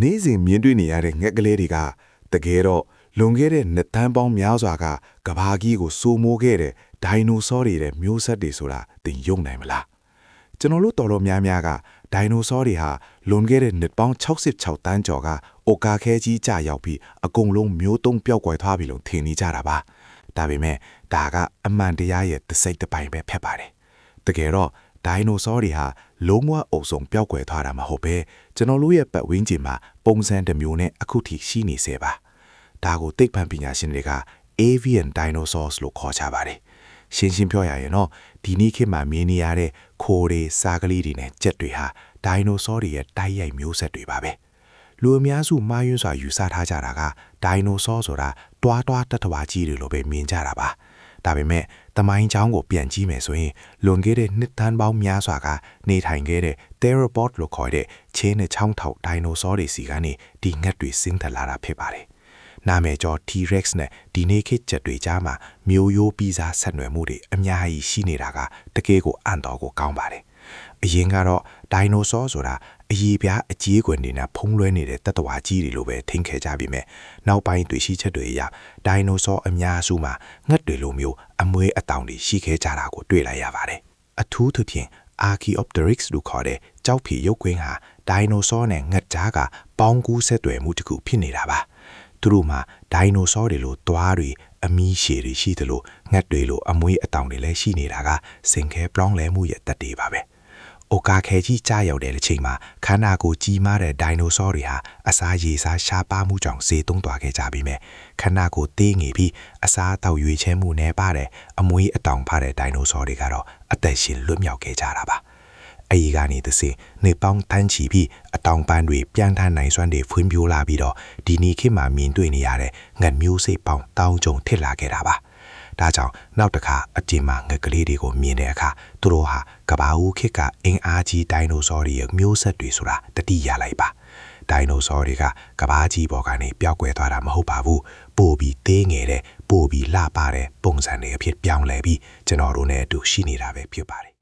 နေ့စဉ်မြင်တွေ့နေရတဲ့ငှက်ကလေးတွေကတကယ်တော့လွန်ခဲ့တဲ့နှစ်သန်းပေါင်းများစွာကကဘာကြီးကိုစိုးမိုးခဲ့တဲ့ဒိုင်နိုဆောတွေရဲ့မျိုးဆက်တွေဆိုတာသင်ယုံနိုင်မလားကျွန်တော်တို့တော်တော်များများကဒိုင်နိုဆောတွေဟာလွန်ခဲ့တဲ့နှစ်ပေါင်း66တန်းကျော်ကအိုကာခဲကြီးကြာရောက်ပြီးအကုန်လုံးမျိုးတုံးပျောက်ကွယ်သွားပြီလို့ထင်နေကြတာပါဒါပေမဲ့ဒါကအမှန်တရားရဲ့သစိတ်တစ်ပိုင်းပဲဖြစ်ပါတယ်တကယ်တော့ဒိုင်နိုဆောတွေဟာလုံးဝအုပ်စုံပျောက်ကွယ်သွားတာမဟုတ်ပဲကျွန်တော်တို့ရဲ့ပတ်ဝန်းကျင်မှာပုံစံတစ်မျိုးနဲ့အခုထိရှိနေစေပါဒါကိုသိပ္ပံပညာရှင်တွေက avian dinosaurs လို့ခေါ်ကြပါတယ်ရှင်းရှင်းပြောရရင်တော့ဒီနေ့ခေတ်မှာမြင်နေရတဲ့ခိုးတွေစားကလေးတွေနဲ့ကြက်တွေဟာဒိုင်နိုဆောတွေရဲ့တိုက်ရိုက်မျိုးဆက်တွေပါပဲလူအများစုမှားယွင်းစွာယူဆထားကြတာကဒိုင်နိုဆောဆိုတာတွားတတ္တဝါကြီးတွေလိုပဲမြင်ကြတာပါဒါပေမဲ့သမိုင်းကြောင်းကိုပြန်ကြည့်မယ်ဆိုရင်လွန်ခဲ့တဲ့နှစ်သန်းပေါင်းများစွာကနေထိုင်ခဲ့တဲ့ theropod လို့ခေါ်တဲ့ခြေနဲ့ချောင်းထောက်ဒိုင်နိုဆောတွေစီကနေဒီငှက်တွေဆင်းသက်လာတာဖြစ်ပါတယ်နာမည်ကျော် T-Rex နဲ့ဒီနေ့ခေတ်ချက်တွေကြားမှာမျိုးရိုးပြီးစားဆက်နွယ်မှုတွေအများကြီးရှိနေတာကတကယ်ကိုအံ့တော်ကိုကောင်းပါတယ်အရင်ကတော့ဒိုင်နိုဆောဆိုတာအရေးပြားအကြီးကွယ်တွေနဲ့ဖုံးလွှဲနေတဲ့တတ္တဝါကြီးတွေလိုပဲထင်ခဲ့ကြပြီမဲ့နောက်ပိုင်းတွေ့ရှိချက်တွေအရဒိုင်နိုဆောအများစုမှာငှက်တွေလိုမျိုးအမွေးအတောင်တွေရှိခဲ့ကြတာကိုတွေ့လိုက်ရပါတယ်အထူးသဖြင့် Archaeopteryx လို့ခေါ်တဲ့ကြောက်ဖြီရုပ်ကွင်းဟာဒိုင်နိုဆောနဲ့ငှက်ကြားကပေါင်းကူးဆက်သွယ်မှုတစ်ခုဖြစ်နေတာပါသူတို့မှာဒိုင်နိုဆောတွေလိုသွားတွေအမီးရှည်တွေရှိသလိုငှက်တွေလိုအမွေးအတောင်တွေလည်းရှိနေတာကစင်ခဲပြောင်းလဲမှုရဲ့သက်တည်ပါပဲ။အိုကာခဲကြီးကြားရောက်တဲ့အချိန်မှာခန္ဓာကိုယ်ကြီးမားတဲ့ဒိုင်နိုဆောတွေဟာအစာရေစာရှားပါမှုကြောင့်ဈေးသုံးသွားခဲ့ကြပြီးမြဲခန္ဓာကိုယ်သေးငယ်ပြီးအစာအသောက်ရွေးချယ်မှုနဲ့ပါတဲ့အမွေးအတောင်ဖတဲ့ဒိုင်နိုဆောတွေကတော့အသက်ရှင်လွတ်မြောက်ခဲ့ကြတာပါ။အကြီးကနေသစဉ်နေပေါင်းတန်းချီပြီးအတောင်ပန်းတွေပြန်ထန်နိုင်စွမ်းတွေဖွံ့ဖြိုးလာပြီးတော့ဒီနေ့ခေတ်မှာမြင်တွေ့နေရတဲ့ငှက်မျိုးစိတ်ပေါင်းတောင်းကြုံထစ်လာခဲ့တာပါဒါကြောင့်နောက်တစ်ခါအပြင်မှာငှက်ကလေးတွေကိုမြင်တဲ့အခါသူတို့ဟာကဘာဦးခေတ်ကအင်အားကြီးဒိုင်နိုဆောတွေရဲ့မျိုးဆက်တွေဆိုတာတတိရလိုက်ပါဒိုင်နိုဆောတွေကကဘာကြီးပေါ်ကနေပျောက်ကွယ်သွားတာမဟုတ်ပါဘူးပို့ပြီးသေးငယ်တဲ့ပို့ပြီးလှပတဲ့ပုံစံတွေအဖြစ်ပြောင်းလဲပြီးကျွန်တော်တို့နဲ့အတူရှိနေတာပဲဖြစ်ပါတယ်